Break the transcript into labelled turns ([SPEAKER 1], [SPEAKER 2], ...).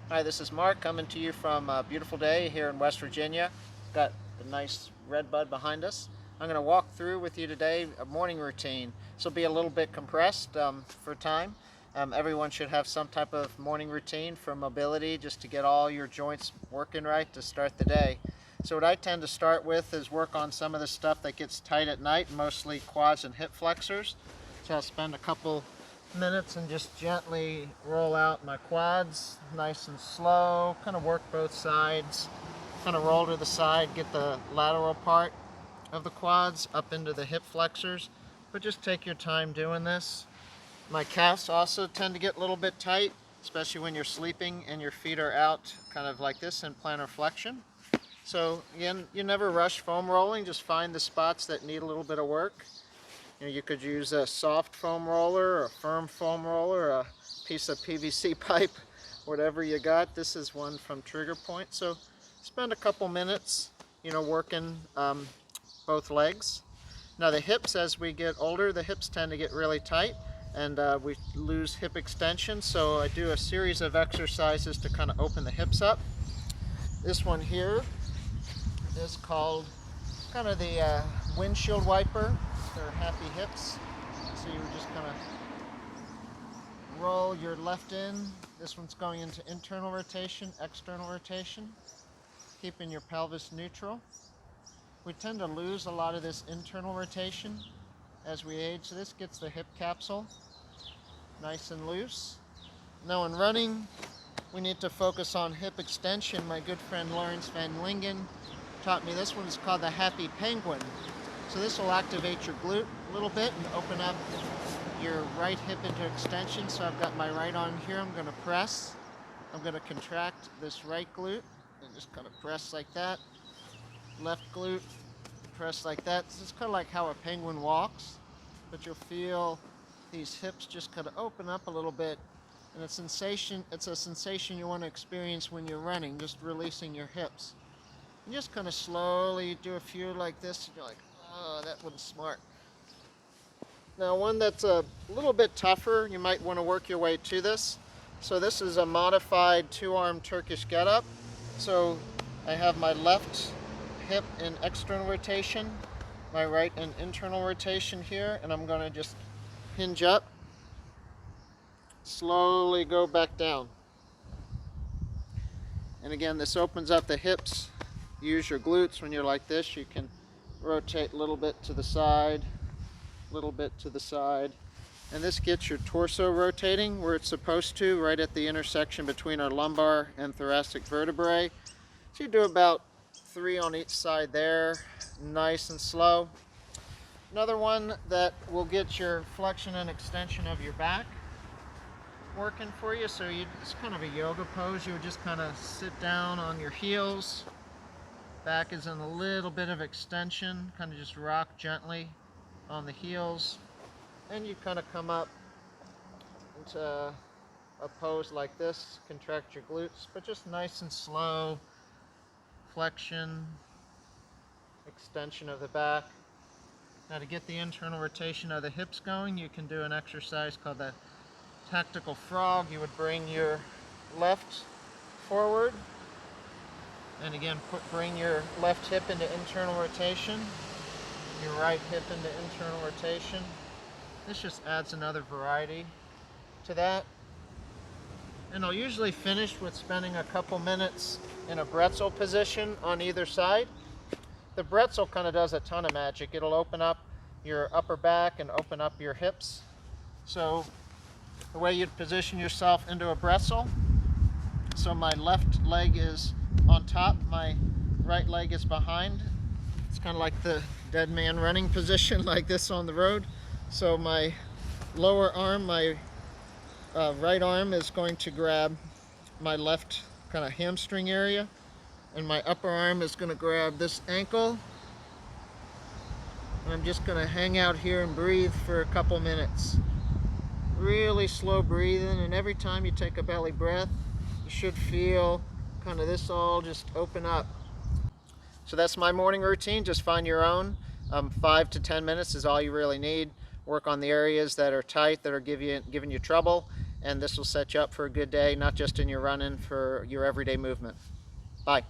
[SPEAKER 1] Hi, this is Mark coming to you from a beautiful day here in West Virginia. Got the nice red bud behind us. I'm going to walk through with you today a morning routine. This will be a little bit compressed for time. Everyone should have some type of morning routine for mobility just to get all your joints working right to start the day. So what I tend to start with is work on some of the stuff that gets tight at night, mostly quads and hip flexors. So I'll spend a couple minutes and just gently roll out my quads nice and slow, kind of work both sides, kind of roll to the side, get the lateral part of the quads up into the hip flexors, but just take your time doing this. My calves also tend to get a little bit tight, especially when you're sleeping and your feet are out kind of like this in plantar flexion. So again, you never rush foam rolling, just find the spots that need a little bit of work. You could use a soft foam roller or a firm foam roller, a piece of PVC pipe, whatever you got. This is one from Trigger Point. So spend a couple minutes, working both legs. Now the hips, as we get older, the hips tend to get really tight and we lose hip extension. So I do a series of exercises to kind of open the hips up. This one here is called kind of the windshield wiper. They're happy hips. So you just kind of roll your left in. This one's going into internal rotation, external rotation, keeping your pelvis neutral. We tend to lose a lot of this internal rotation as we age, so this gets the hip capsule nice and loose. Now in running, we need to focus on hip extension. My good friend Lawrence Van Lingen taught me this one. Is called the Happy Penguin. So this will activate your glute a little bit and open up your right hip into extension. So I've got my right arm here. I'm going to press. I'm going to contract this right glute and just kind of press like that. Left glute, press like that. So it's kind of like how a penguin walks, but you'll feel these hips just kind of open up a little bit. And it's a sensation you want to experience when you're running, just releasing your hips. And just kind of slowly do a few like this. And you're like, oh, that one's smart. Now one that's a little bit tougher, you might want to work your way to this. So this is a modified two-arm Turkish getup. So I have my left hip in external rotation, my right in internal rotation here, and I'm going to just hinge up, slowly go back down. And again, this opens up the hips. Use your glutes when you're like this. You can rotate a little bit to the side, a little bit to the side, and this gets your torso rotating where it's supposed to, right at the intersection between our lumbar and thoracic vertebrae. So you do about 3 on each side there, nice and slow. Another one that will get your flexion and extension of your back working for you. So it's kind of a yoga pose. You would just kind of sit down on your heels. Back is in a little bit of extension, kind of just rock gently on the heels, and you kind of come up into a pose like this, contract your glutes, but just nice and slow, flexion, extension of the back. Now to get the internal rotation of the hips going, you can do an exercise called the tactical frog. You would bring your left forward, and again, bring your left hip into internal rotation, your right hip into internal rotation. This just adds another variety to that. And I'll usually finish with spending a couple minutes in a bretzel position on either side. The bretzel kind of does a ton of magic. It'll open up your upper back and open up your hips. So the way you'd position yourself into a bretzel, so my left leg is on top, my right leg is behind. It's kind of like the dead man running position like this on the road. So my lower arm, my right arm is going to grab my left kind of hamstring area, and my upper arm is going to grab this ankle. And I'm just going to hang out here and breathe for a couple minutes. Really slow breathing, and every time you take a belly breath, you should feel kind of this all just open up. So that's my morning routine. Just find your own. 5 to 10 minutes is all you really need. Work on the areas that are tight, that are giving you trouble, and this will set you up for a good day, not just in your running, for your everyday movement. Bye.